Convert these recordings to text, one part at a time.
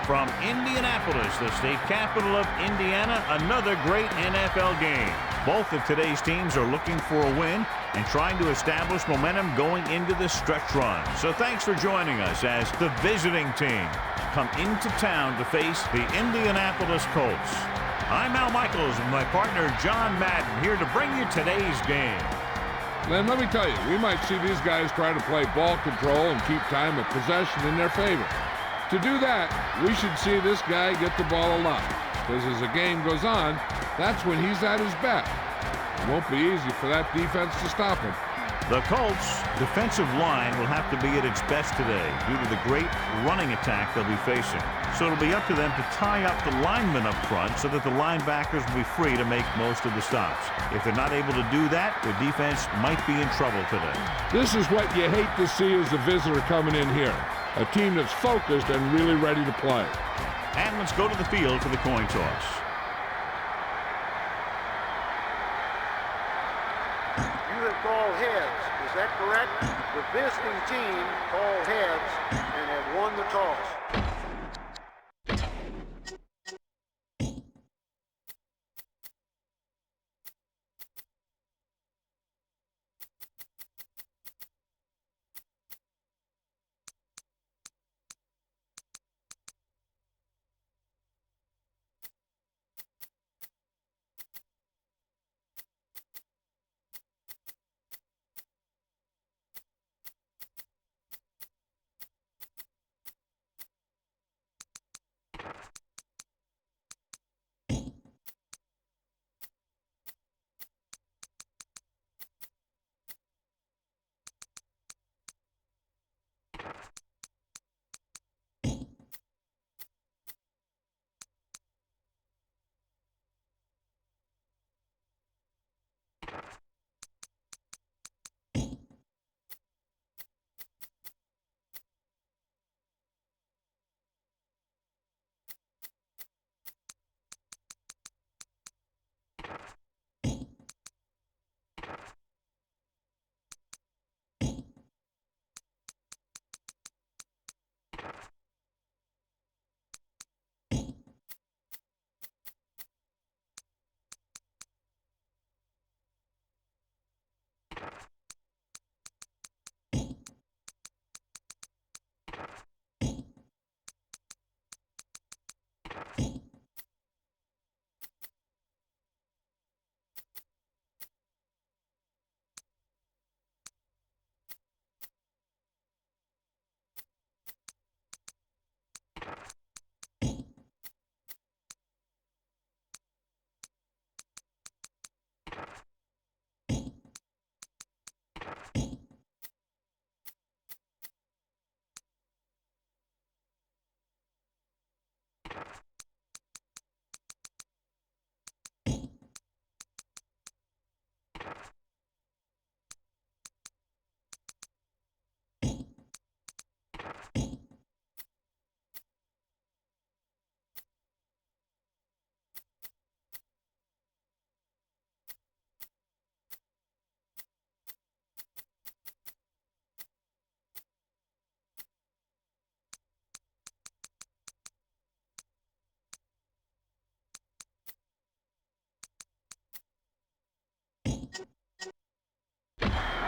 from Indianapolis, the state capital of Indiana, another great NFL game. Both of today's teams are looking for a win and trying to establish momentum going into the stretch run. So thanks for joining us as the visiting team come into town to face the Indianapolis Colts. I'm Al Michaels with my partner John Madden here to bring you today's game. Len, let me tell you, we might see these guys try to play ball control and keep time of possession in their favor. To do that, we should see this guy get the ball a lot, because as the game goes on, that's when he's at his best. It won't be easy for that defense to stop him. The Colts' defensive line will have to be at its best today due to the great running attack they'll be facing. So it'll be up to them to tie up the linemen up front so that the linebackers will be free to make most of the stops. If they're not able to do that, the defense might be in trouble today. This is what you hate to see as a visitor coming in here. A team that's focused and really ready to play. And let's go to the field for the coin toss. You have called heads. Is that correct? The visiting team called heads and have won the toss.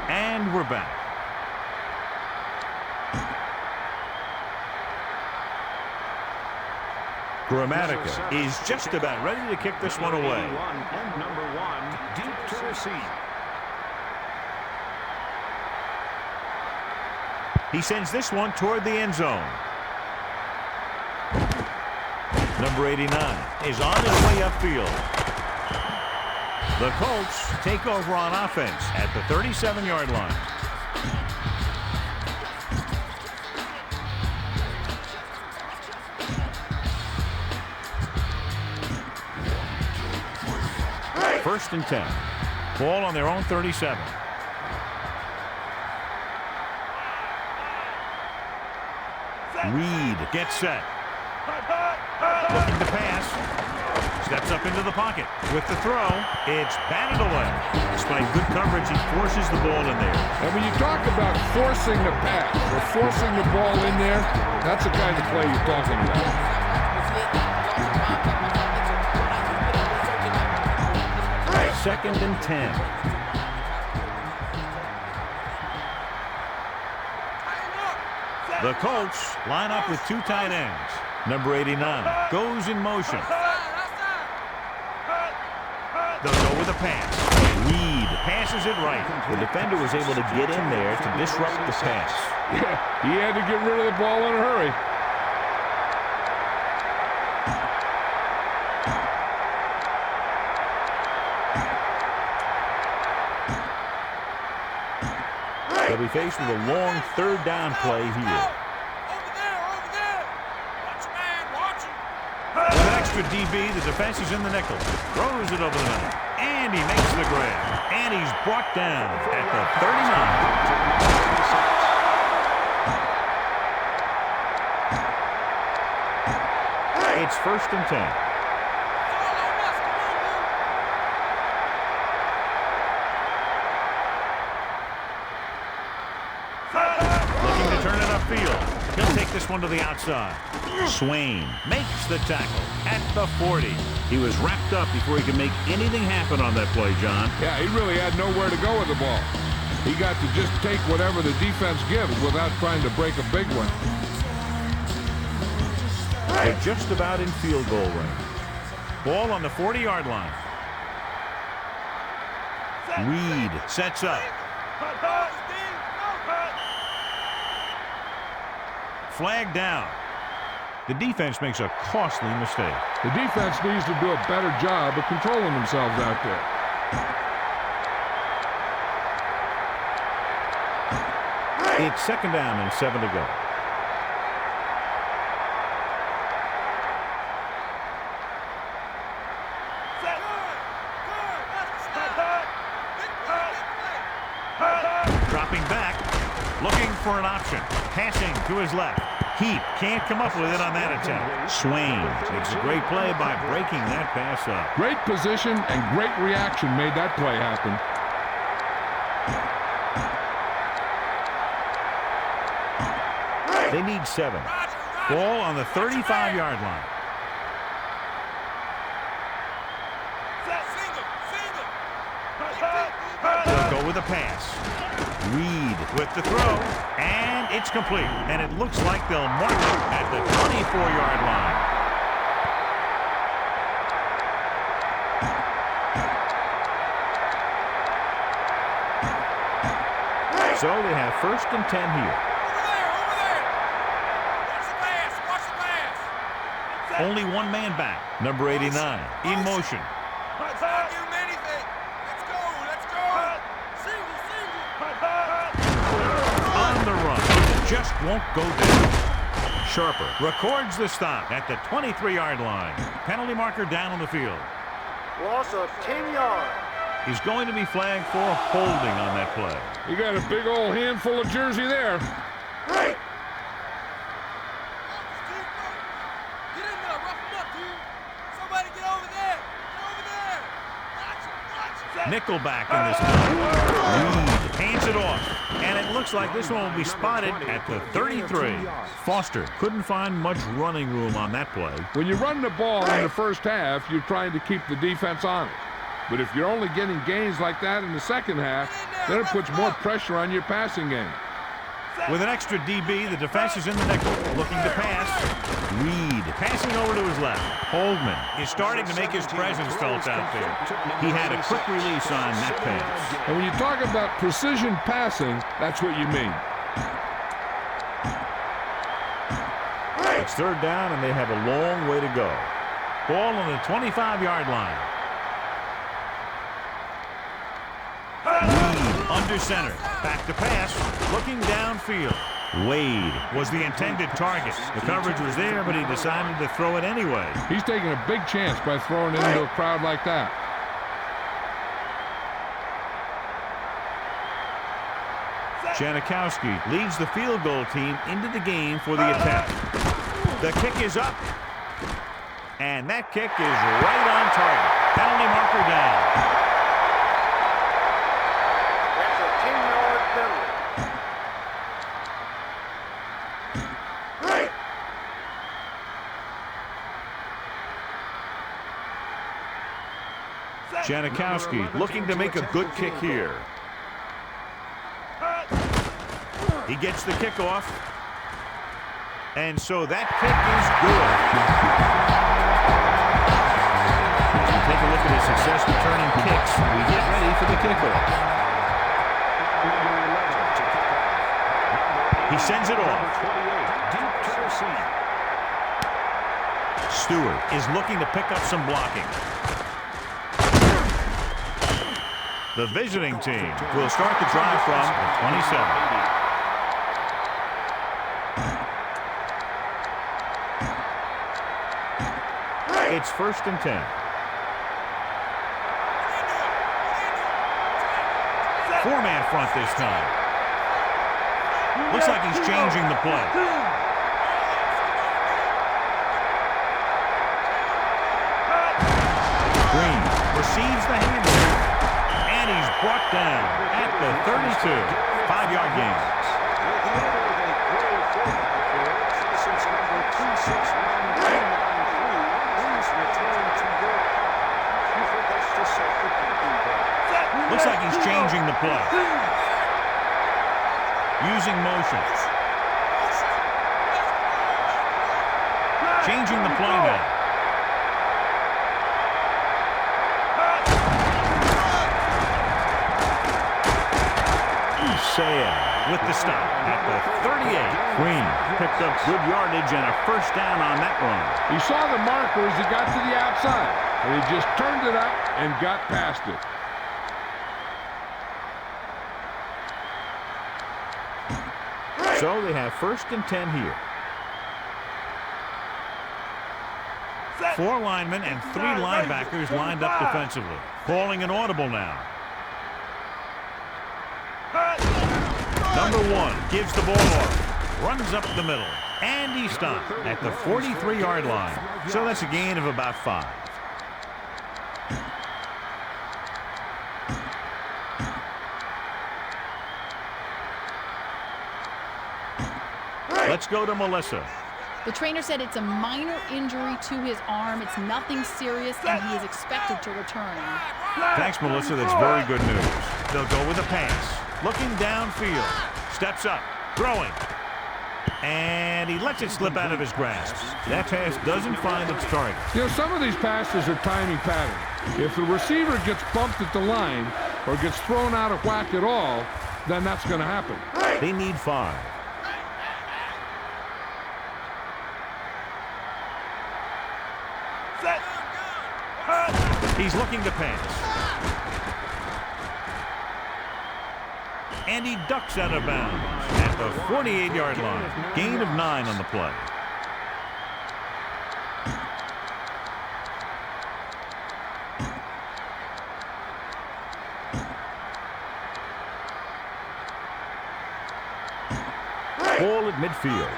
And we're back. Grammatica is just about ready to kick this one away. And number 1, deep to receive. He sends this one toward the end zone. Number 89 is on his way upfield. The Colts take over on offense at the 37-yard line. First and 10. Ball on their own 37. Reed gets set. Looking to pass. steps up into the pocket. With the throw, it's batted away. Despite good coverage, he forces the ball in there. And when you talk about forcing the pass or forcing the ball in there, that's the kind of play you're talking about. Second and 10. The Colts line up with two tight ends. Number 89 goes in motion. They'll go with a pass. Reed passes it right. The defender was able to get in there to disrupt the pass. Yeah, he had to get rid of the ball in a hurry. They'll be faced with a long third down play here. With an extra DB, the defense is in the nickel. Throws it over the middle. And he makes the grab. And he's brought down at the 39. It's first and 10. He'll take this one to the outside. Swain makes the tackle at the 40. He was wrapped up before he could make anything happen on that play, John. Yeah, he really had nowhere to go with the ball. He got to just take whatever the defense gives without trying to break a big one. They're just about in field goal range. Ball on the 40-yard line. Reed sets up. Flag down. The defense makes a costly mistake. The defense needs to do a better job of controlling themselves out there. It's second down and 7 to go. Dropping back, looking for an option. Passing to his left. Heap can't come up with it on that attempt. Swain makes a great play by breaking that pass up. Great position and great reaction made that play happen. They need 7. Ball on the 35-yard line. They'll go with a pass. Reed with the throw, and it's complete. And it looks like they'll mark it at the 24-yard line. So they have first and 10 here. Only one man back. Number 89 in motion. On the run. Just won't go down. Sharper records the stop at the 23-yard line. Penalty marker down on the field. Loss of 10 yards. He's going to be flagged for holding on that play. You got a big old handful of jersey there. Right. Nickelback in this one. Reed hands it off. And it looks like this one will be spotted at the 33. Foster couldn't find much running room on that play. When you run the ball in the first half, you're trying to keep the defense on it. But if you're only getting gains like that in the second half, then it puts more pressure on your passing game. With an extra DB, the defense is in the nickel, looking to pass. Reed passing over to his left. Holdman is starting to make his presence felt out there. He had a quick release on that pass. And when you talk about precision passing, that's what you mean. It's third down, and they have a long way to go. Ball on the 25-yard line. Reed under center. Back to pass. Looking downfield. Wade was the intended target. The coverage was there, but he decided to throw it anyway. He's taking a big chance by throwing it into a crowd like that. Janikowski leads the field goal team into the game for the attack. The kick is up. And that kick is right on target. Penalty marker down. That's a 10-yard penalty. Janikowski looking to make a good kick here. He gets the kickoff. And so that kick is good. As we take a look at his success returning kicks, we get ready for the kickoff. He sends it off. Stewart is looking to pick up some blocking. The visiting team will start the drive from the 27. It's 1st and 10. Four-man front this time. Looks like he's changing the play. Green receives the handoff. And he's brought down at the 32. 5-yard gain. Looks like he's changing the play. Using motion. Changing the play now. With the stop at the 38. Green picked up good yardage and a 1st down on that run. He saw the marker as he got to the outside, and he just turned it up and got past it. So they have 1st and 10 here. 4 linemen and 3 linebackers lined up defensively. Calling an audible now. Number 1 gives the ball off, runs up the middle, and he stopped at the 43-yard line. So that's a gain of about 5. Let's go to Melissa. The trainer said it's a minor injury to his arm. It's nothing serious, and he is expected to return. Thanks, Melissa. That's very good news. They'll go with a pass. Looking downfield. Steps up. Throwing. And he lets it slip out of his grasp. That pass doesn't find its target. You know, some of these passes are timing patterns. If the receiver gets bumped at the line or gets thrown out of whack at all, then that's going to happen. They need 5. He's looking to pass. And he ducks out of bounds at the 48-yard line. Gain of 9 on the play. Ball at midfield.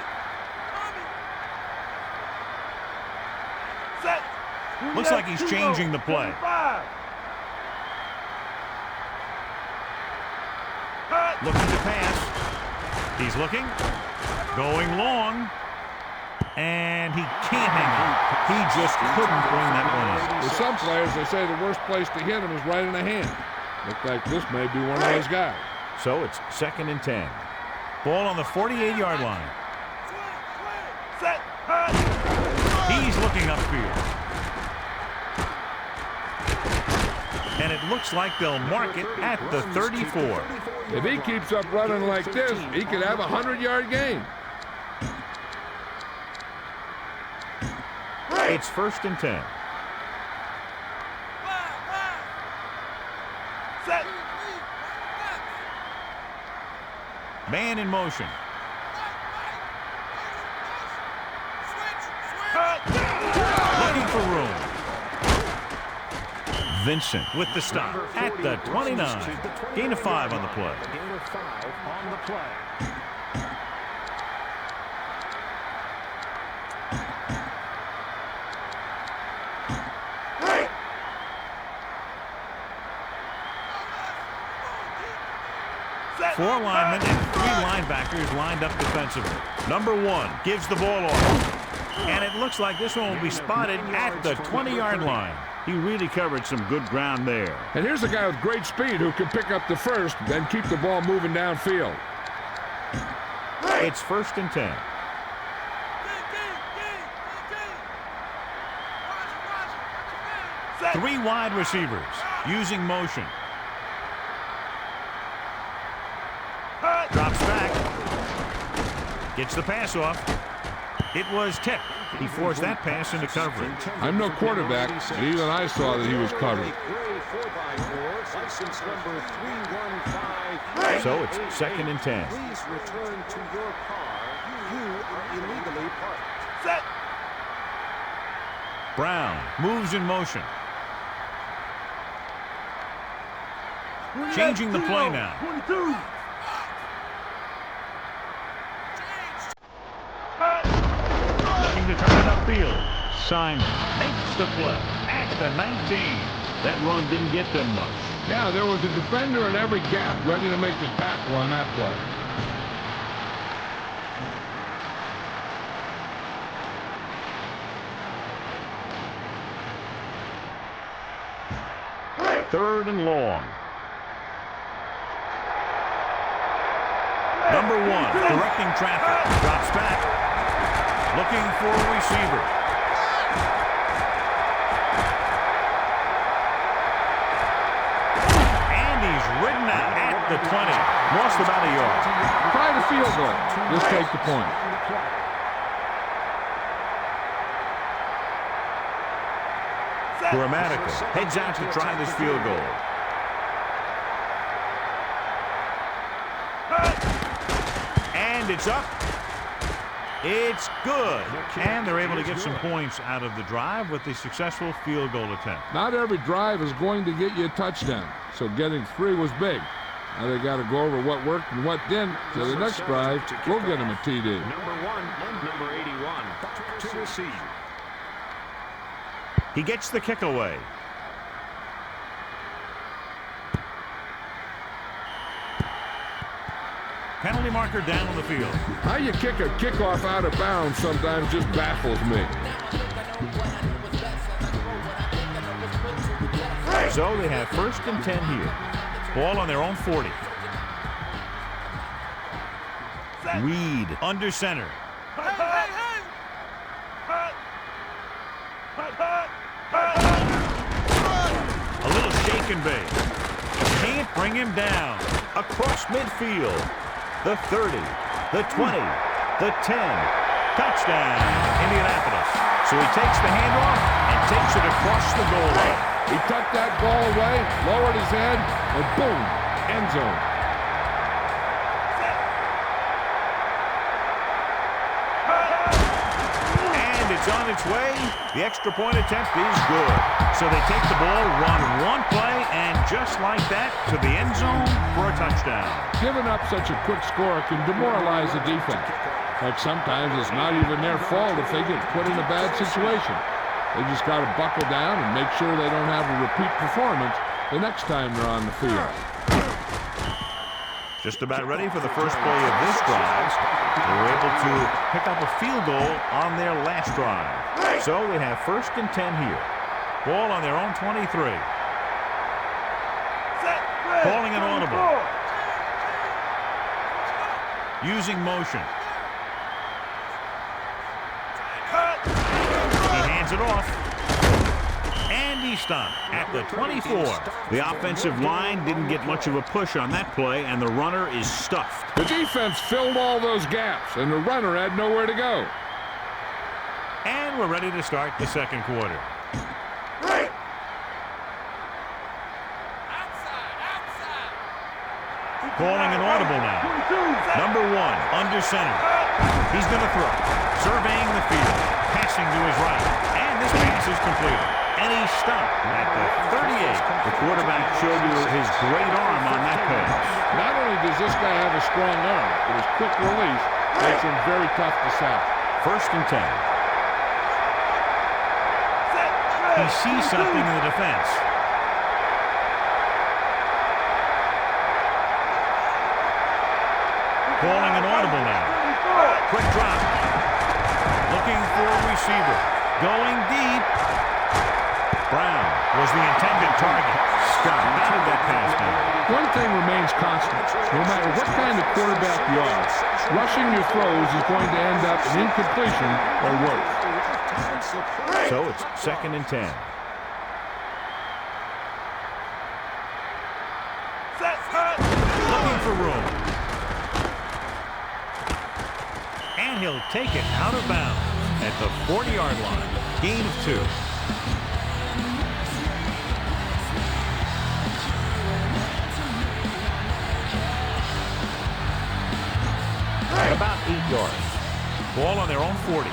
Looks like he's changing the play. Looking to pass. He's looking. Going long. And he can't hang on. He just couldn't bring that one in. With some players, they say the worst place to hit him is right in the hand. Looks like this may be one of those guys. So it's 2nd and 10. Ball on the 48-yard line. He's looking upfield. And it looks like they'll mark it at the 34. If he keeps up running like this, he could have a 100-yard gain. It's 1st and 10. Man in motion. Looking for room. Vincent with the stop at the 29. Gain of 5 on the play. Gain of 5 on the play. 4 linemen and 3 linebackers lined up defensively. Number 1 gives the ball off. And it looks like this one will be spotted at the 20-yard line. He really covered some good ground there. And here's a guy with great speed who can pick up the first, then keep the ball moving downfield. It's 1st and 10. Three wide receivers using motion. Drops back. Gets the pass off. It was tipped. He forced that pass into coverage. I'm no quarterback, but even I saw that he was covered. So it's 2nd and 10. Please return to your car. You are illegally parked. Set. Brown moves in motion. Changing the play now. 22. Looking to turn it upfield. Simon makes the play at the 19. That run didn't get them much. Yeah, there was a defender in every gap ready to make the tackle on that play. Third and long. Number 1 directing traffic. Drops back. Looking for a receiver. And he's ridden out at the 20. Lost about a yard. Try the field goal. Just take the point. Grammatical heads out to try this field goal. And it's up. It's good. And they're able to get some points out of the drive with the successful field goal attempt. Not every drive is going to get you a touchdown, so getting 3 was big. Now they got to go over what worked and what didn't, so the next drive, we'll get them a TD. Number 1 and number 81 to receive. He gets the kick away. Penalty marker down on the field. How you kick a kickoff out of bounds sometimes just baffles me. So they have 1st and 10 here. Ball on their own 40. Reed under center. A little shake and bake. Can't bring him down. Across midfield. The 30, the 20, the 10. Touchdown, Indianapolis. So he takes the handoff and takes it across the goal line. He tucked that ball away, lowered his head, and boom, end zone. And it's on its way. The extra point attempt is good. So they take the ball, run one play, and just like that, to the end zone for a touchdown. Giving up such a quick score can demoralize the defense. Like sometimes it's not even their fault if they get put in a bad situation. They just got to buckle down and make sure they don't have a repeat performance the next time they're on the field. Just about ready for the first play of this drive. They were able to pick up a field goal on their last drive. So they have 1st and 10 here. Ball on their own 23. Calling an audible. Using motion. He hands it off. And he stopped at the 24. The offensive line didn't get much of a push on that play, and the runner is stuffed. The defense filled all those gaps, and the runner had nowhere to go. And we're ready to start the second quarter. Calling an audible now. Number 1, under center. He's going to throw. Surveying the field. Passing to his right. And this pass is completed. And he's stopped at the 38. The quarterback showed you his great arm on that pass. Not only does this guy have a strong arm, but his quick release makes him very tough to sack. 1st and 10. He sees something in the defense. Calling an audible now. Quick drop. Looking for a receiver. Going deep. Brown was the intended target. Scott, how did that pass down? One thing remains constant. No matter what kind of quarterback you are, rushing your throws is going to end up in incompletion or worse. So it's 2nd and 10. Looking for room. And he'll take it out of bounds at the 40-yard line. Gain of 2. About 8 yards. Ball on their own 40.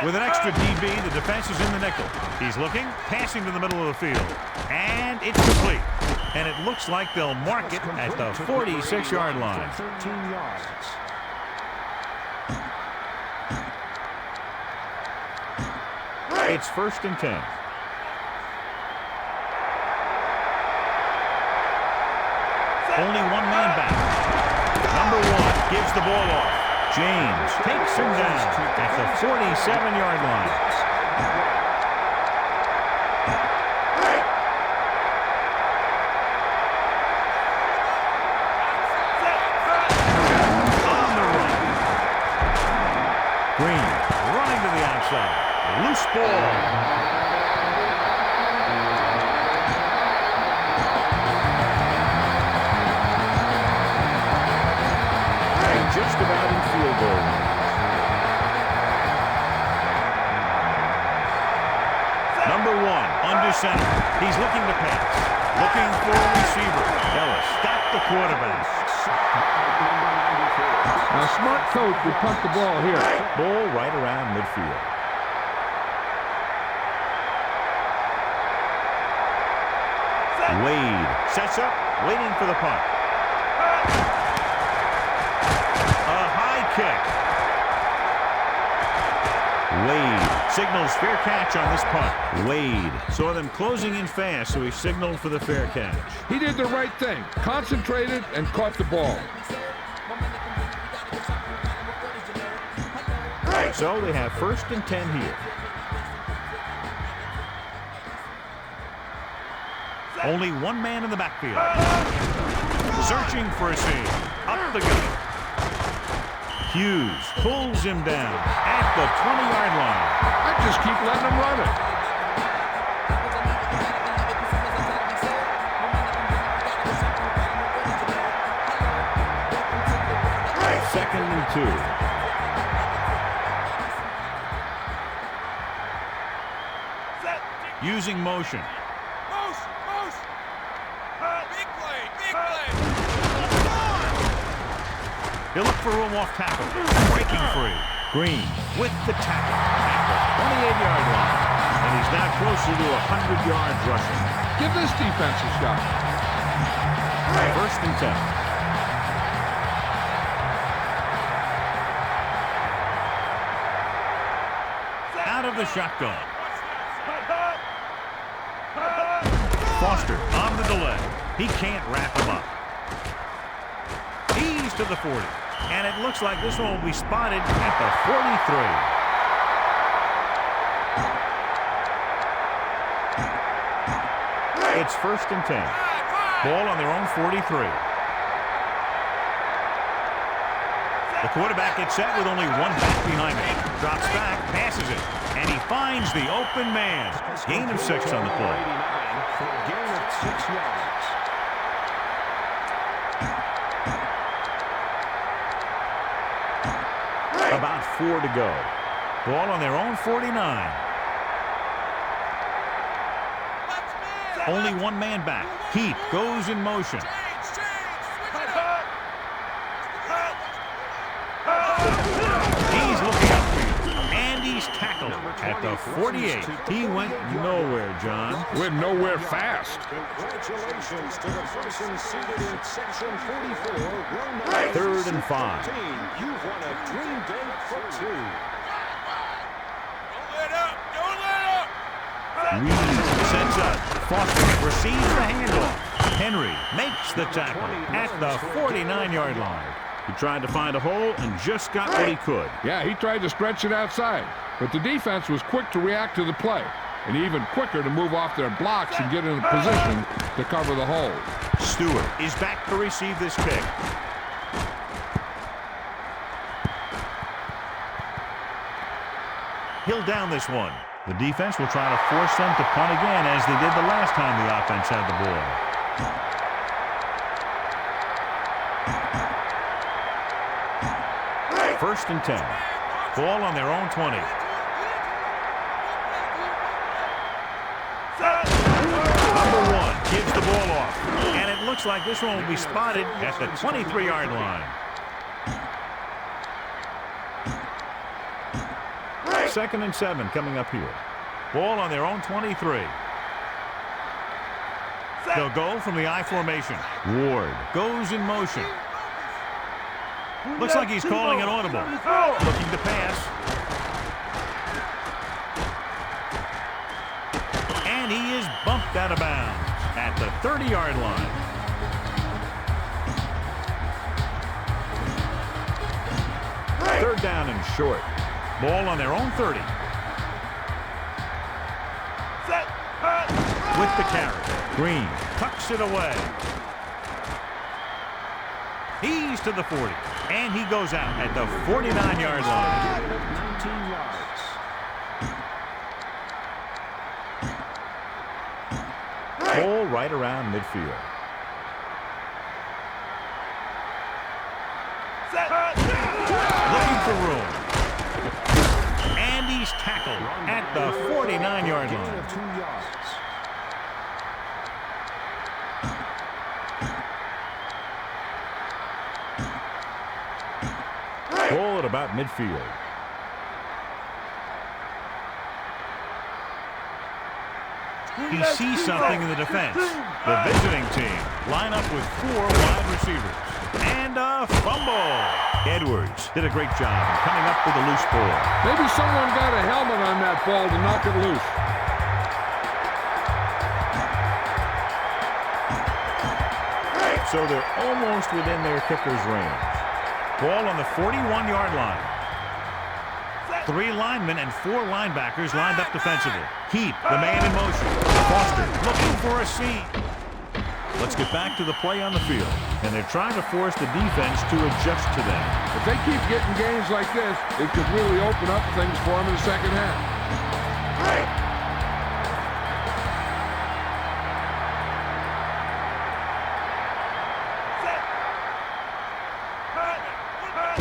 With an extra DB, the defense is in the nickel. He's looking, passing to the middle of the field. And it's complete. And it looks like they'll mark it at the 46-yard line. 13 yards. It's 1st and 10. Only one man back. Number 1 gives the ball off. James takes him down at the 47-yard line. On the run. Green running to the outside. Loose ball. Just about in field goal. Number 1 under center. He's looking to pass. Looking for a receiver. Ellis got the quarterback. Now, a smart coach would punt the ball here. Ball right around midfield. Wade sets up, waiting for the punt. Kick. Wade signals fair catch on this punt. Wade saw them closing in fast, so he signaled for the fair catch. He did the right thing, concentrated and caught the ball. So they have 1st and 10 here. Only one man in the backfield. Searching for a seam. Up the gut. Hughes pulls him down at the 20-yard line. I just keep letting him run it. Second and 2. Using motion. He'll look for room off tackle. Breaking free. Green with the tackle at the 28-yard line. And he's now closer to 100 yards rushing. Give this defense a shot. 1st and 10. Out of the shotgun. Foster on the delay. He can't wrap him up. He's to the 40. And it looks like this one will be spotted at the 43. It's 1st and 10. Ball on their own 43. The quarterback gets set with only one back behind him. Drops back, passes it, and he finds the open man. Gain of 6 on the play. For a gain of 6 yards. About 4 to go. Ball on their own 49. Only one man back. Heat goes in motion. He's looking upfield, and he's tackled at the 48. He went nowhere, John. Went nowhere fast. Congratulations to the person seated in section 44, row number 3rd and 5. You've won a Green Day for 2. Reed sets up. Foster receives the handoff. Henry makes the tackle at the 49-yard line. He tried to find a hole and just got what he could. Yeah, he tried to stretch it outside, but the defense was quick to react to the play, and even quicker to move off their blocks and get in a position to cover the hole. Stewart is back to receive this kick. He'll down this one. The defense will try to force them to punt again as they did the last time the offense had the ball. First and 10. Ball on their own 20. Number 1 gives the ball off. And it looks like this one will be spotted at the 23-yard line. Second and 7 coming up here. Ball on their own 23. They'll go from the I formation. Ward goes in motion. Looks like he's calling an audible. Looking to pass. And he is bumped out of bounds at the 30-yard line. Third down and short. Ball on their own 30. With the carry. Green tucks it away. He's to the 40. And he goes out at the 49-yard line. 19 yards. Ball right around midfield. Looking for room. And he's tackled at the 49-yard line. 2 yards. Ball at about midfield. He sees something in the defense. The visiting team line up with 4 wide receivers. And a fumble. Edwards did a great job in coming up with a loose ball. Maybe someone got a helmet on that ball to knock it loose. So they're almost within their kicker's range. Ball on the 41-yard line. 3 linemen and 4 linebackers lined up defensively. Keep the man in motion. Foster looking for a seam. Let's get back to the play on the field. And they're trying to force the defense to adjust to them. If they keep getting games like this, it could really open up things for them in the second half.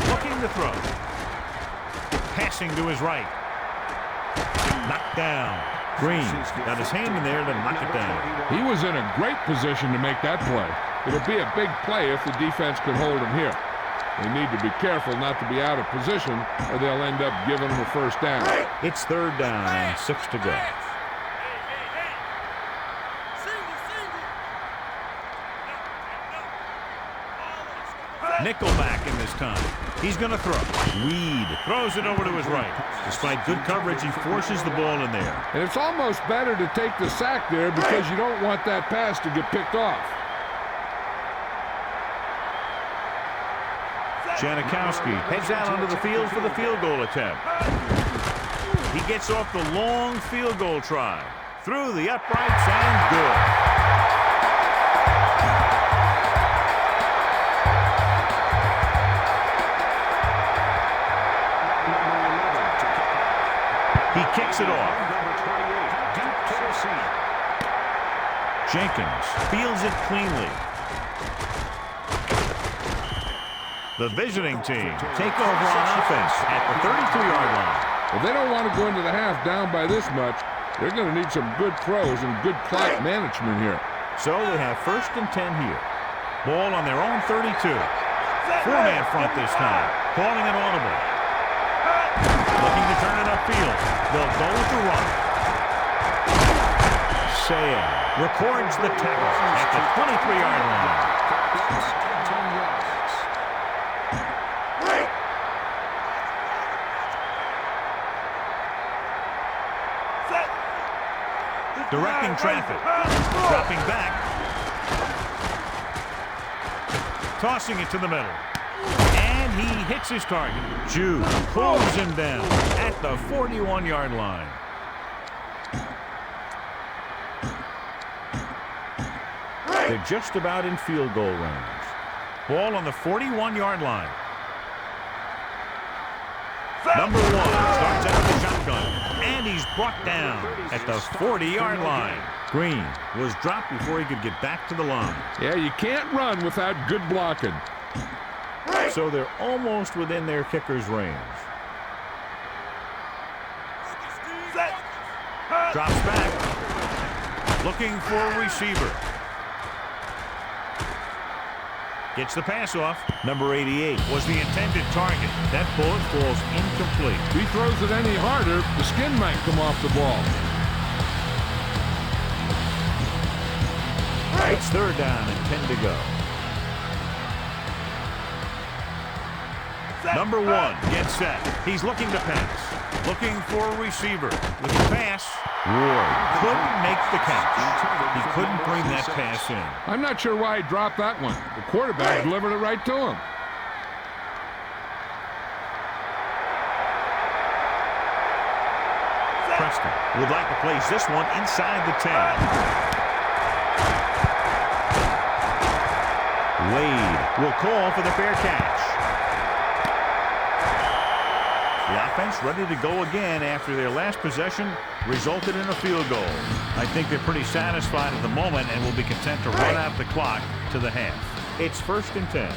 Looking to throw. Passing to his right. Knocked down. Green got his hand in there to knock it down. He was in a great position to make that play. It'll be a big play if the defense can hold him here. They need to be careful not to be out of position or they'll end up giving him a first down. It's third down and 6 to go. Nickelback in this time. He's going to throw. Weed throws it over to his right. Despite good coverage, he forces the ball in there. And it's almost better to take the sack there because you don't want that pass to get picked off. Janikowski heads out onto the field for the field goal attempt. He gets off the long field goal try. Through the uprights and good. He kicks it off. Jenkins fields it cleanly. The visiting team take over on offense at the 32-yard line. If they don't want to go into the half down by this much, they're going to need some good throws and good clock management here. So they have first and 10 here. Ball on their own 32. 4-man front this time. Calling it audible. Looking to turn it upfield. They'll go with the run. Saya records the tackle at the 23-yard line. 10 yards. Directing traffic. Dropping back. Tossing it to the middle. And he hits his target. Jude pulls him down at the 41-yard line. They're just about in field goal range. Ball on the 41-yard line. Number 1 starts out the shotgun, and he's brought down at the 40-yard line. Green was dropped before he could get back to the line. Yeah, you can't run without good blocking. So they're almost within their kicker's range. Drops back. Looking for a receiver. Gets the pass off. Number 88 was the intended target. That bullet falls incomplete. If he throws it any harder, the skin might come off the ball. It's 3rd down and 10 to go. Number 1 gets set. He's looking to pass. Looking for a receiver. With the pass, Ward couldn't make the catch. He couldn't bring that pass in. I'm not sure why he dropped that one. The quarterback delivered it right to him. Preston would like to place this one inside the 10. Wade will call for the fair catch. The offense ready to go again after their last possession resulted in a field goal. I think they're pretty satisfied at the moment and will be content to run out the clock to the half. It's 1st and 10.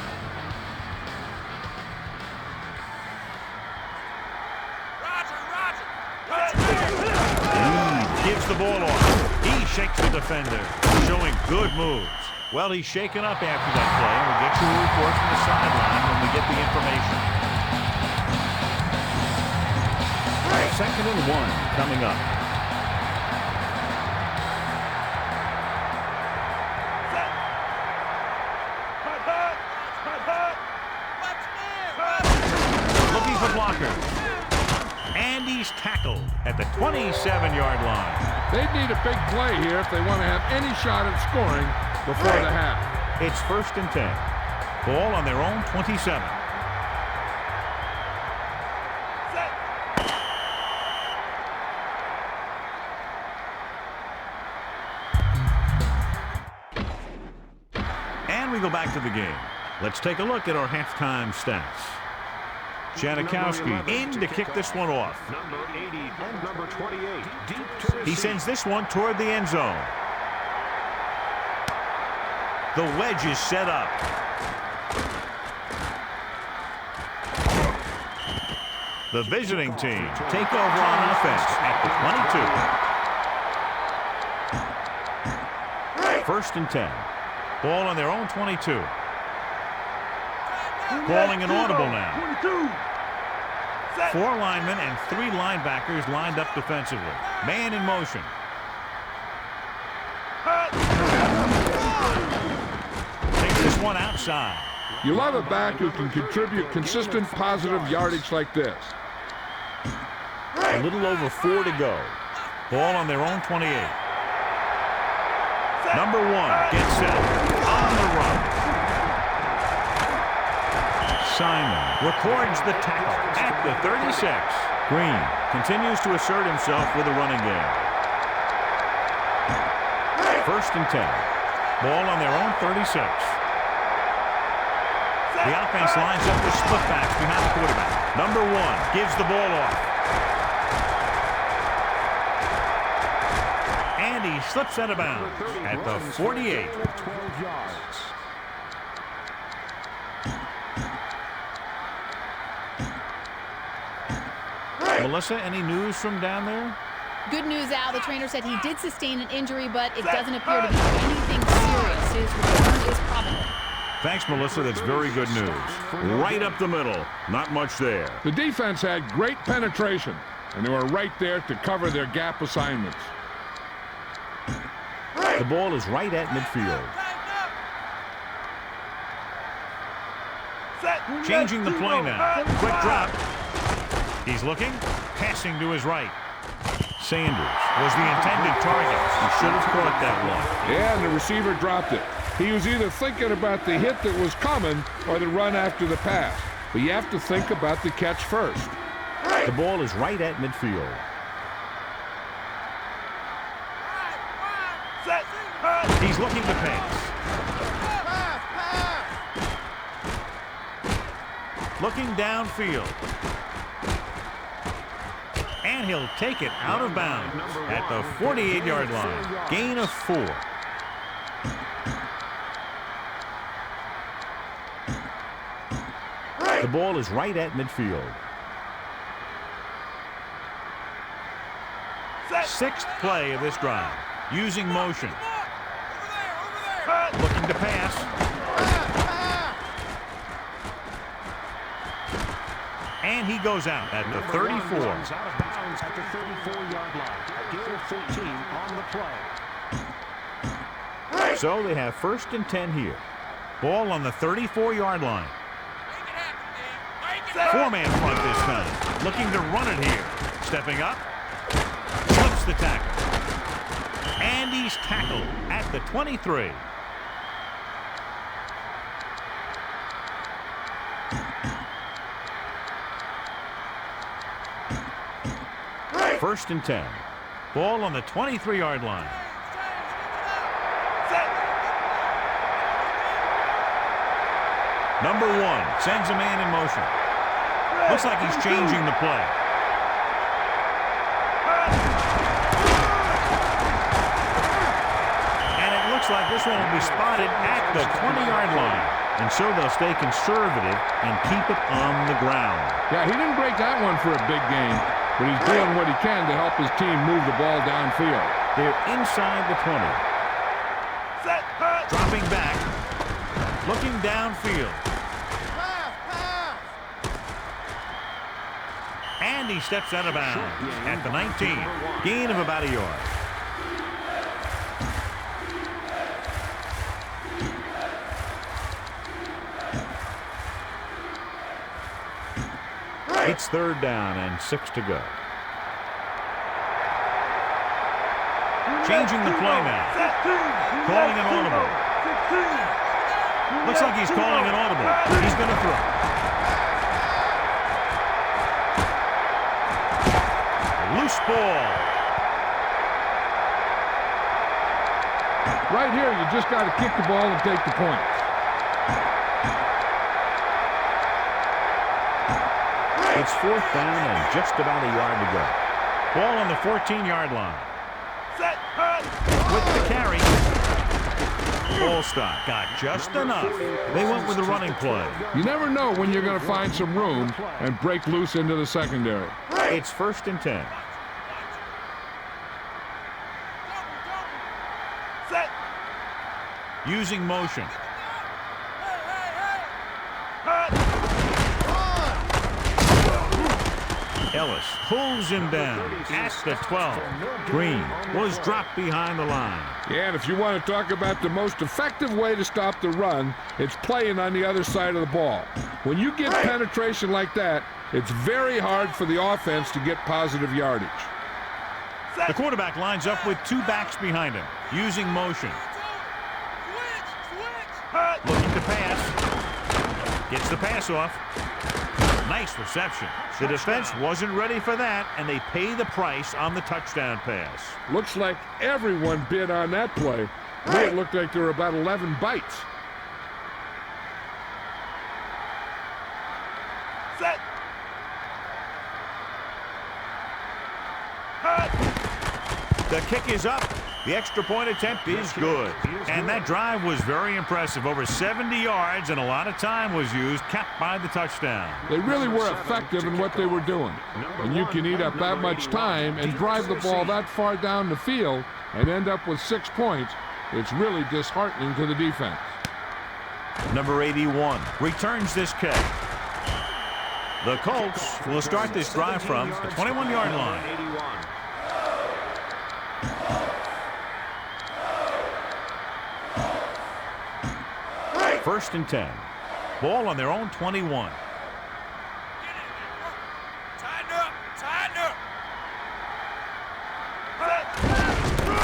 Gives the ball off. He shakes the defender, showing good moves. Well, he's shaken up after that play, and we'll get you a report from the sideline when we get the information. 2nd and 1 coming up. Looking for blockers. And he's tackled at the 27-yard line. They'd need a big play here if they want to have any shot at scoring before the half. It's 1st and 10. Ball on their own 27. And we go back to the game. Let's take a look at our halftime stats. Janikowski in to kick this one off. Number 80 and number 28 deep to He sends this one toward the end zone. The wedge is set up. The visiting team take over on offense at the 22. 1st and 10. Ball on their own 22. Calling an audible now. 4 linemen and 3 linebackers lined up defensively. Man in motion. Takes this one outside. You love a back who can contribute consistent positive yardage like this. A little over 4 to go. Ball on their own 28. Number 1 gets set on the run. Simon records the tackle at the 36. Green continues to assert himself with a running game. 1st and 10. Ball on their own 36. The offense lines up with split backs behind the quarterback. Number 1 gives the ball off. And he slips out of bounds at the 48. 12 yards. Melissa, any news from down there? Good news, Al. The trainer said he did sustain an injury, but it doesn't appear to be anything serious. His return is probable. Thanks, Melissa. That's very good news. Right up the middle. Not much there. The defense had great penetration, and they were right there to cover their gap assignments. The ball is right at midfield. Changing the play now. Quick drop. He's looking. Passing to his right. Sanders was the intended target. He should have caught that one. Yeah, and the receiver dropped it. He was either thinking about the hit that was coming or the run after the pass. But you have to think about the catch first. The ball is right at midfield. He's looking to pass. Looking downfield. And he'll take it out of bounds at the 48-yard line. Gain of 4. The ball is right at midfield. 6th play of this drive. Using motion. Looking to pass. And he goes out at the 34. Out of bounds at the 34-yard line. A gain of 14 on the play. So they have 1st and 10 here. Ball on the 34-yard line. 4-man front this time. Looking to run it here. Stepping up. Slips the tackle. And he's tackled at the 23. First and 10. Ball on the 23-yard line. Number 1 sends a man in motion. Looks like he's changing the play. And it looks like this one will be spotted at the 20-yard line. And so they'll stay conservative and keep it on the ground. Yeah, he didn't break that one for a big gain, but he's doing what he can to help his team move the ball downfield. They're inside the 20. Dropping back. Looking downfield. And he steps out of bounds at the 19. Gain of about a yard. It's 3rd down and 6 to go. Changing the play now. Calling an audible. Looks like he's calling an audible. He's going to throw. Loose ball. Right here, you just got to kick the ball and take the points. It's 4th down and just about a yard to go. Ball on the 14-yard line. With the carry. Ball stop. Got just enough. They went with the running play. You never know when you're going to find some room and break loose into the secondary. It's 1st and 10. Using motion. Ellis pulls him down at the 12. Green was dropped behind the line. Yeah, and if you want to talk about the most effective way to stop the run, it's playing on the other side of the ball. When you get penetration like that, it's very hard for the offense to get positive yardage. The quarterback lines up with 2 backs behind him, using motion. Looking to pass. Gets the pass off. Nice reception. The defense wasn't ready for that, and they pay the price on the touchdown pass. Looks like everyone bid on that play. To me, it looked like there were about 11 bites. The kick is up. The extra point attempt is good. And that drive was very impressive. Over 70 yards and a lot of time was used, capped by the touchdown. They really were effective in what they were doing. And you can eat up that much time and drive the ball that far down the field and end up with 6 points. It's really disheartening to the defense. Number 81 returns this kick. The Colts will start this drive from the 21-yard line. 1st and 10. Ball on their own 21.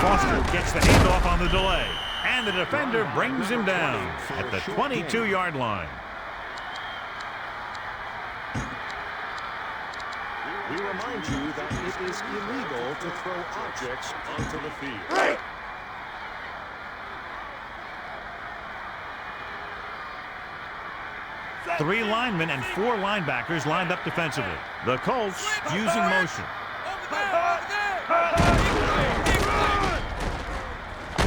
Foster gets the handoff on the delay. And the defender brings him down at the 22-yard line. We remind you that it is illegal to throw objects onto the field. Three linemen and four linebackers lined up defensively. The Colts using motion.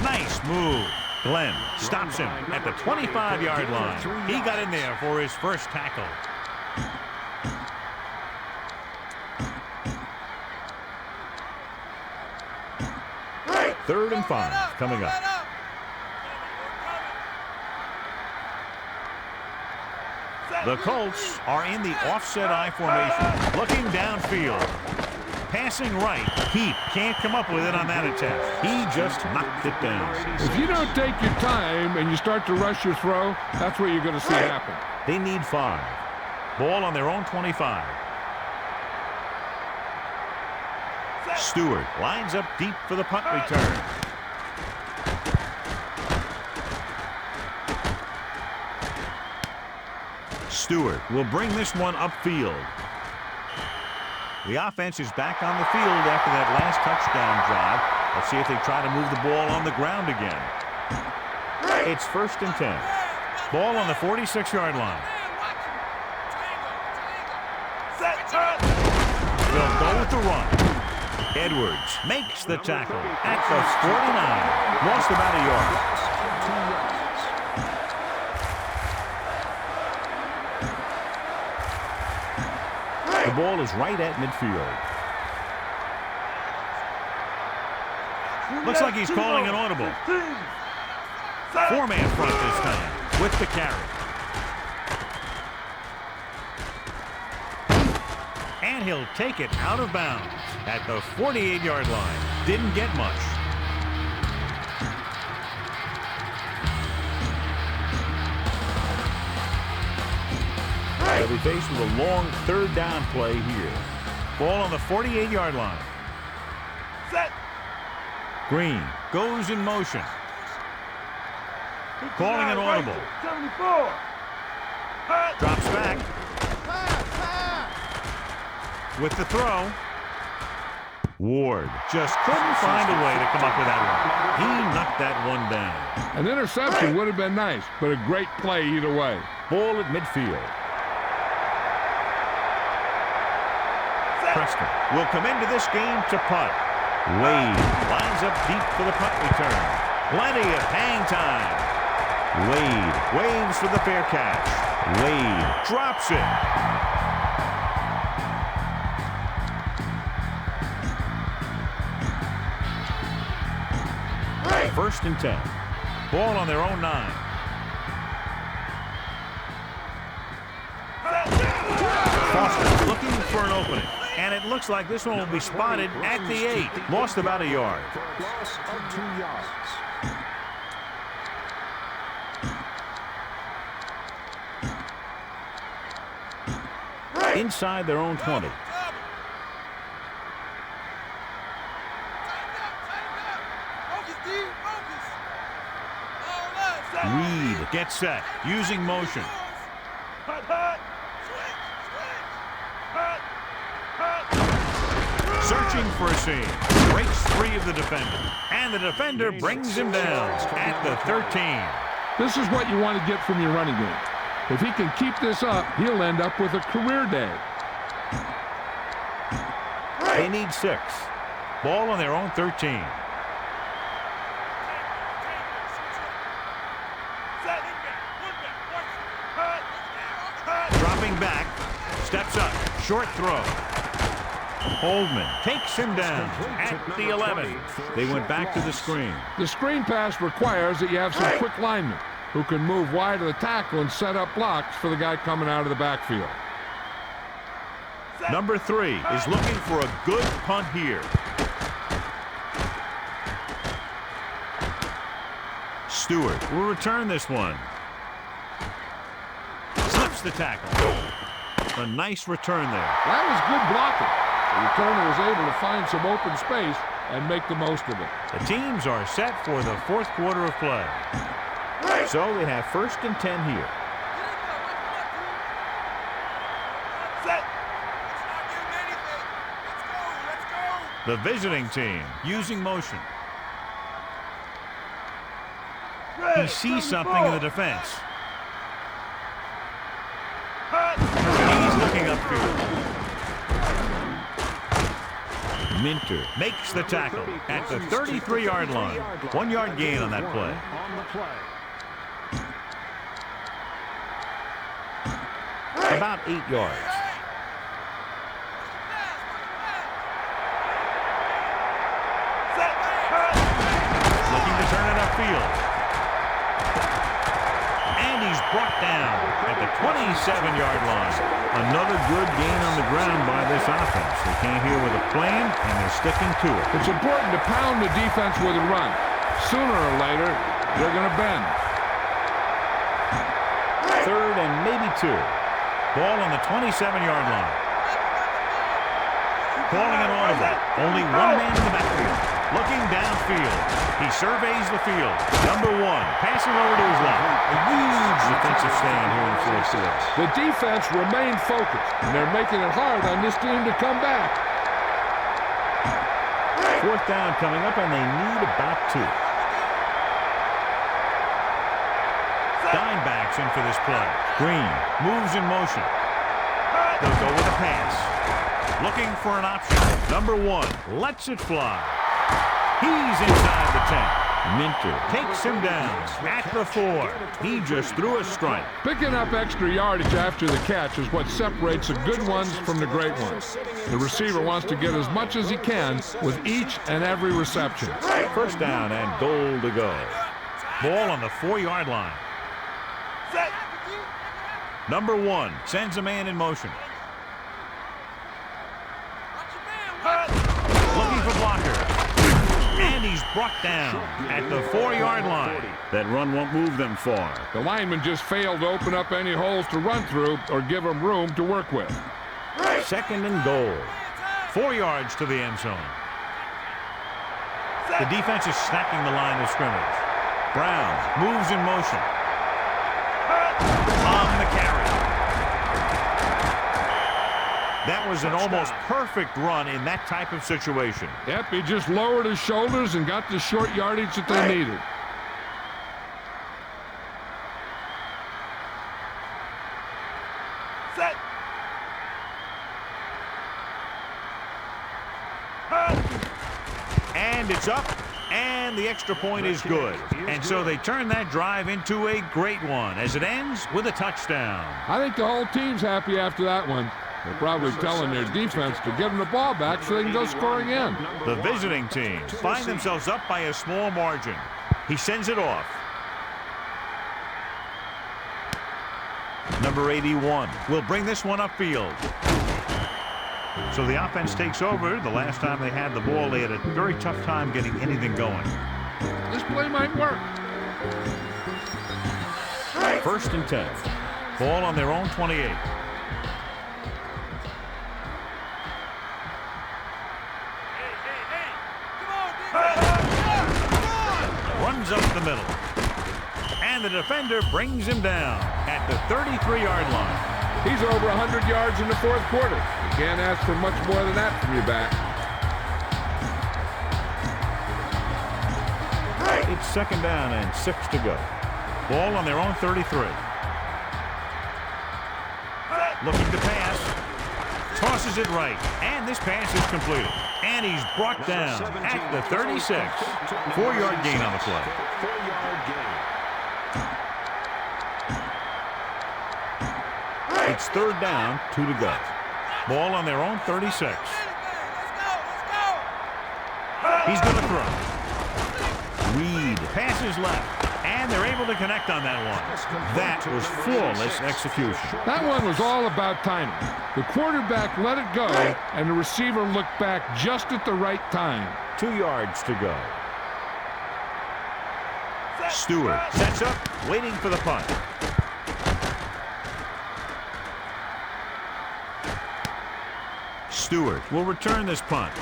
Nice move. Glenn stops him at the 25-yard line. He got in there for his first tackle. Third and 5 coming up. The Colts are in the offset I formation, looking downfield. Passing right. Heap can't come up with it on that attempt. He just knocked it down. If you don't take your time and you start to rush your throw, that's what you're going to see happen. They need 5. Ball on their own 25. Stewart lines up deep for the punt return. Stewart will bring this one upfield. The offense is back on the field after that last touchdown drive. Let's see if they try to move the ball on the ground again. It's 1st and 10. Ball on the 46-yard line. They'll go with the run. Edwards makes the tackle at the 49. Lost about a yard. The ball is right at midfield. Looks like he's calling an audible. 4-man front this time with the carry. And he'll take it out of bounds at the 48-yard line. Didn't get much. They'll be faced with a long 3rd down play here. Ball on the 48-yard line. Set. Green goes in motion. Calling an audible. 74. Drops back. With the throw. Ward just couldn't find a way to come up with that one. He knocked that one down. An interception would have been nice, but a great play either way. Ball at midfield. Preston will come into this game to punt. Wade lines up deep for the punt return. Plenty of hang time. Wade waves for the fair catch. Wade drops it. First and 10. Ball on their own 9. Foster looking for an opening. And it looks like this one will be spotted at the 8. Lost about a yard. Loss of 2 yards. Inside their own 20. Reed gets set, using motion. Searching for a seam. Breaks free of the defender. And the defender brings him down at the 13. This is what you want to get from your running game. If he can keep this up, he'll end up with a career day. They need 6. Ball on their own 13. Dropping back. Steps up. Short throw. Holdman takes him down at the 11. They went back to the screen. The screen pass requires that you have some quick linemen who can move wide of the tackle and set up blocks for the guy coming out of the backfield. Number 3 is looking for a good punt here. Stewart will return this one. Slips the tackle. A nice return there. That was good blocking. The returner was able to find some open space and make the most of it. The teams are set for the fourth quarter of play. So they have 1st and 10 here. The visiting team using motion. He sees something in the defense. He's looking upfield. Minter makes the tackle at the 33-yard line. 1-yard gain on that play. About 8 yards. Looking to turn it upfield. And he's brought down at the 27-yard line. Another good gain on the ground by this offense. They came here with a plan, and they're sticking to it. It's important to pound the defense with a run. Sooner or later, they're going to bend. 3rd and maybe 2. Ball on the 27-yard line. Calling an audible. Only one man in the backfield. Looking downfield. He surveys the field. Number 1, passing over to his left. A huge defensive stand here in the fourth quarter. The defense remained focused, and they're making it hard on this team to come back. 4th down coming up, and they need about 2. Dime backs in for this play. Green moves in motion. They'll go with a pass. Looking for an option. Number 1 lets it fly. He's inside the 10. Minter takes him down at the 4. He just threw a strike. Picking up extra yardage after the catch is what separates the good ones from the great ones. The receiver wants to get as much as he can with each and every reception. 1st down and goal to go. Ball on the 4-yard line. Number 1 sends a man in motion. Looking for blocker. And he's brought down at the 4-yard line. That run won't move them far. The lineman just failed to open up any holes to run through or give him room to work with. 2nd and goal. 4 yards to the end zone. The defense is snapping the line of scrimmage. Brown moves in motion. On the carry. That was an almost perfect run in that type of situation. Yep, he just lowered his shoulders and got the short yardage that they needed. And it's up, and the extra point is good. And so they turn that drive into a great one as it ends with a touchdown. I think the whole team's happy after that one. They're probably telling their defense to give them the ball back so they can go scoring in. The visiting team find themselves up by a small margin. He sends it off. Number 81 will bring this one upfield. So the offense takes over. The last time they had the ball, they had a very tough time getting anything going. This play might work. 1st and 10. Ball on their own 28. Runs up the middle. And the defender brings him down at the 33-yard line. He's over 100 yards in the fourth quarter. You can't ask for much more than that from your back. It's 2nd down and 6 to go. Ball on their own 33. Looking to pass. Tosses it right. And this pass is completed. And he's brought down at the 36. 4-yard gain on the play. 4-yard gain. It's 3rd down, 2 to go. Ball on their own 36. He's going to throw. Reed passes left, and they're able to connect on that one. That was flawless execution. That one was all about timing. The quarterback let it go, and the receiver looked back just at the right time. 2 yards to go. Stewart sets up, waiting for the punt. Stewart will return this punt.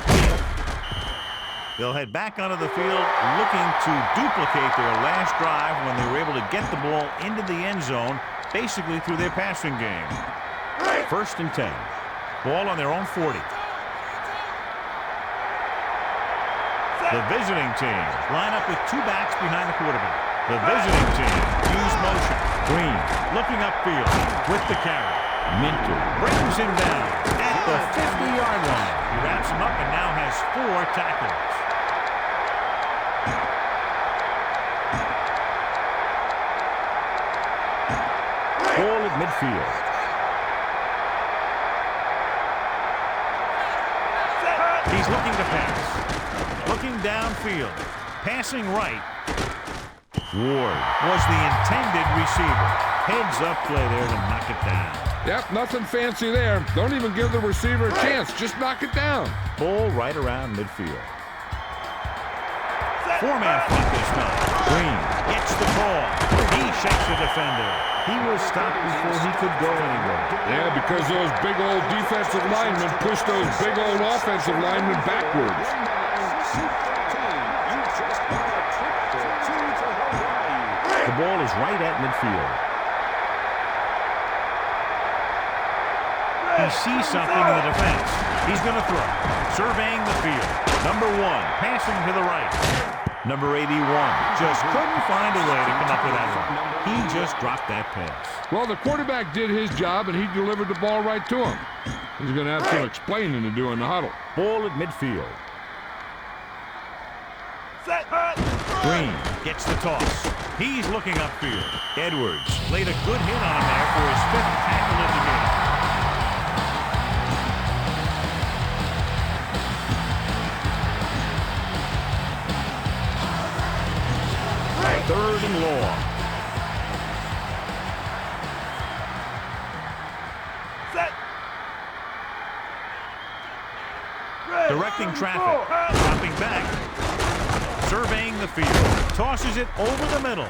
They'll head back onto the field looking to duplicate their last drive when they were able to get the ball into the end zone, basically through their passing game. 1st and 10. Ball on their own 40. The visiting team line up with 2 backs behind the quarterback. The visiting team use motion. Green looking upfield with the carry. Minter brings him down at the 50-yard line. He wraps him up and now has 4 tackles. Ball at midfield. He's looking to pass. Looking downfield. Passing right. Ward was the intended receiver. Heads up play there to knock it down. Yep, nothing fancy there. Don't even give the receiver a chance. Just knock it down. Ball right around midfield. 4-man front this time. Green gets the ball. He shakes the defender. He was stopped before he could go anywhere. Yeah, because those big old defensive linemen pushed those big old offensive linemen backwards. The ball is right at midfield. He sees something in the defense. He's going to throw. Surveying the field. Number 1, passing to the right. Number 81 just couldn't find a way to come up with that one. He just dropped that pass. Well, the quarterback did his job, and he delivered the ball right to him. He's going to have some explaining to do in the huddle. Ball at midfield. Green gets the toss. He's looking upfield. Edwards laid a good hit on him there for his 5th tackle of the game. Third and long. Directing traffic. Dropping back. Surveying the field. Tosses it over the middle.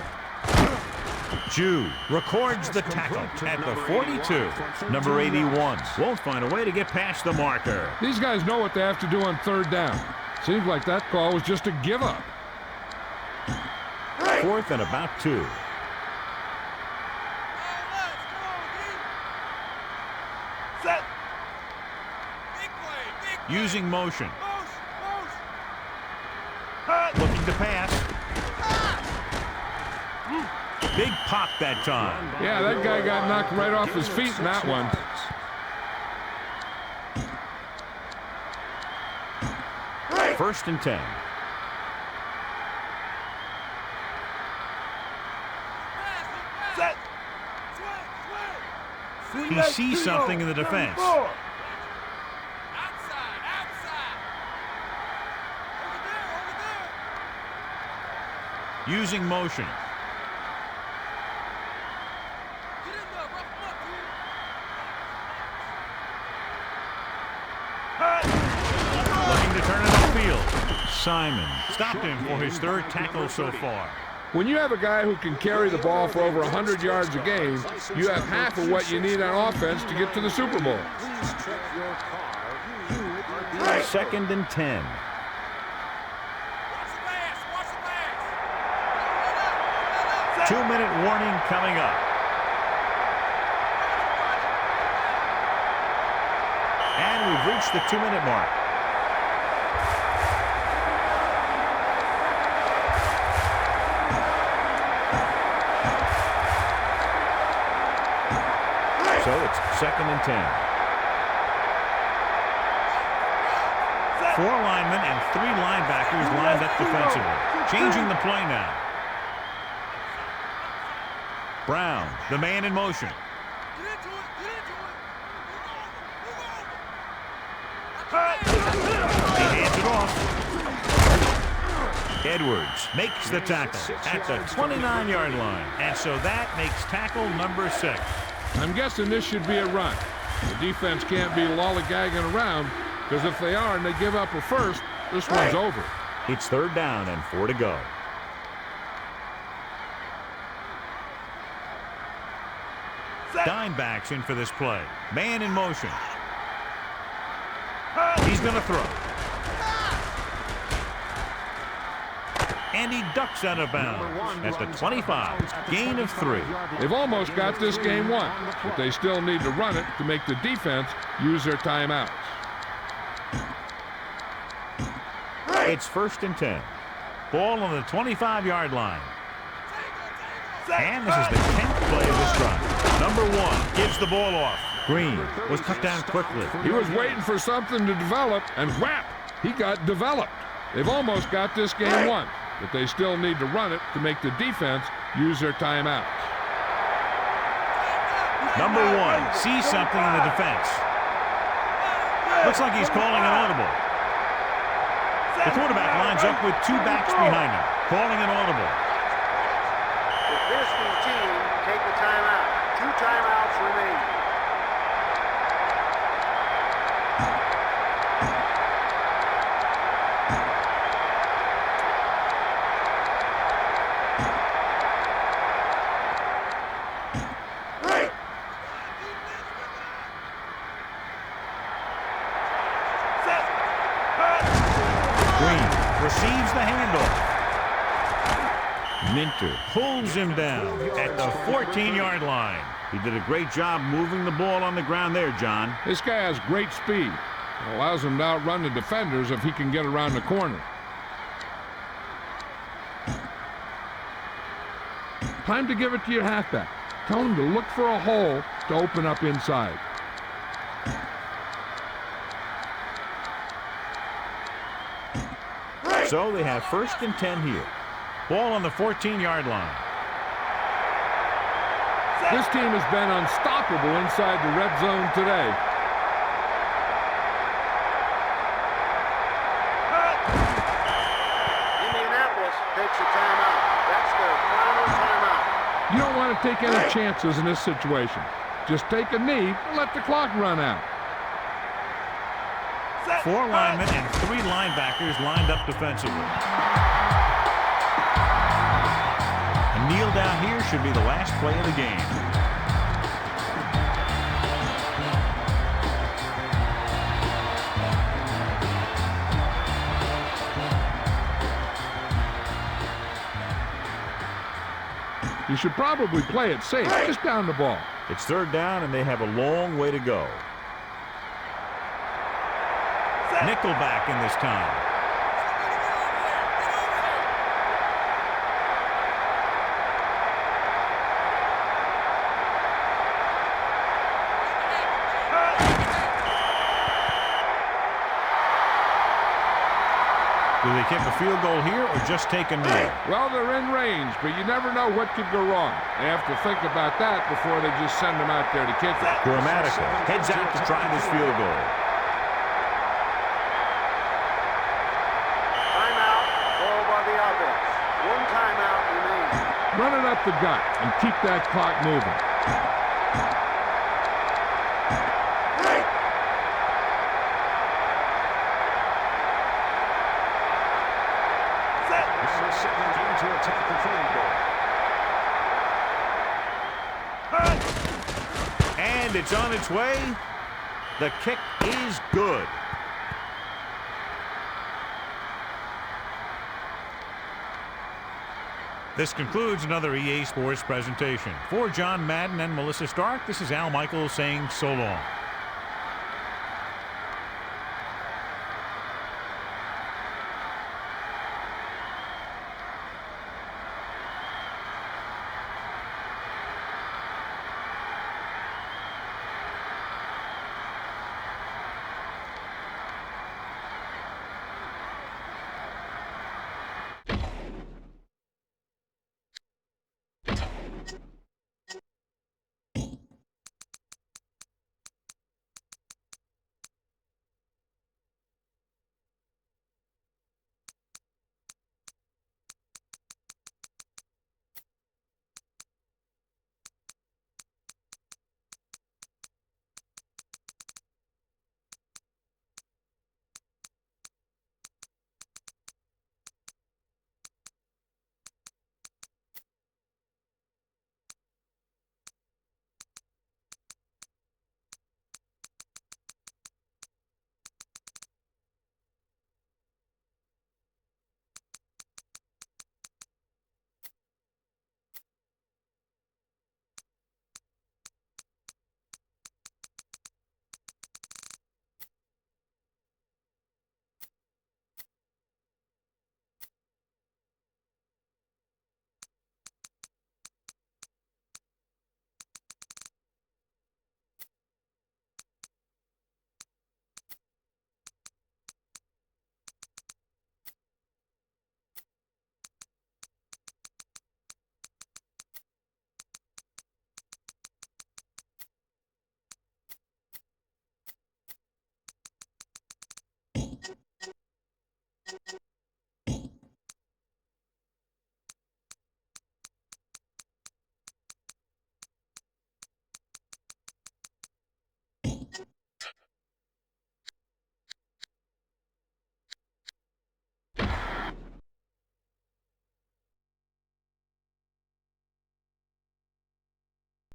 Jew records the tackle at the 42. Number 81 won't find a way to get past the marker. These guys know what they have to do on 3rd down. Seems like that call was just a give up. 4th and about 2. Using motion. Looking to pass. Big pop that time. Yeah, that guy got knocked right off his feet in that one. First and 10. He sees something in the defense. Using motion. Looking to turn it upfield. Simon stopped him for his 3rd tackle so far. When you have a guy who can carry the ball for over 100 yards a game, you have half of what you need on offense to get to the Super Bowl. 2nd and 10. Two-minute warning coming up. And we've reached the 2-minute mark. So it's 2nd and 10. 4 linemen and 3 linebackers lined up defensively. Changing the play now. Brown, the man in motion. He hands it off. Edwards makes the tackle at the 29-yard line. And so that makes tackle number 6. I'm guessing this should be a run. The defense can't be lollygagging around, because if they are and they give up a first, this one's over. It's 3rd down and 4 to go. Dime backs in for this play. Man in motion. He's going to throw. and he ducks out of bounds at the 25. Gain of 3. They've almost got this game won, but they still need to run it to make the defense use their timeouts. It's 1st and 10. Ball on the 25-yard line. And this is the 10th play of this drive. Number 1 gives the ball off. Green was cut down quickly. He was waiting for something to develop, and whap, he got developed. They've almost got this game won, but they still need to run it to make the defense use their timeouts. Number 1 sees something in the defense. Looks like he's calling an audible. The quarterback lines up with 2 backs behind him, calling an audible. The visiting team take a timeout. 2 timeouts remain. Receives the handoff. Minter pulls him down at the 14-yard line. He did a great job moving the ball on the ground there, John. This guy has great speed. It allows him to outrun the defenders if he can get around the corner. Time to give it to your halfback. Tell him to look for a hole to open up inside. So they have 1st and 10 here. Ball on the 14-yard line. This team has been unstoppable inside the red zone today. Indianapolis takes a timeout. That's their final timeout. You don't want to take any chances in this situation. Just take a knee and let the clock run out. 4 linemen and 3 linebackers lined up defensively. A kneel down here should be the last play of the game. You should probably play it safe. Just down the ball. It's 3rd down, and they have a long way to go. Nickelback in this time. Do they kick a field goal here or just take a knee? Well, they're in range, but you never know what could go wrong. They have to think about that before they just send them out there to kick it. Grammatical heads out to try this field goal. Timeout called by the offense. 1 timeout remains. Run it up the gut and keep that clock moving. And it's on its way. The kick is good. This concludes another EA Sports presentation. For John Madden and Melissa Stark, this is Al Michaels saying so long.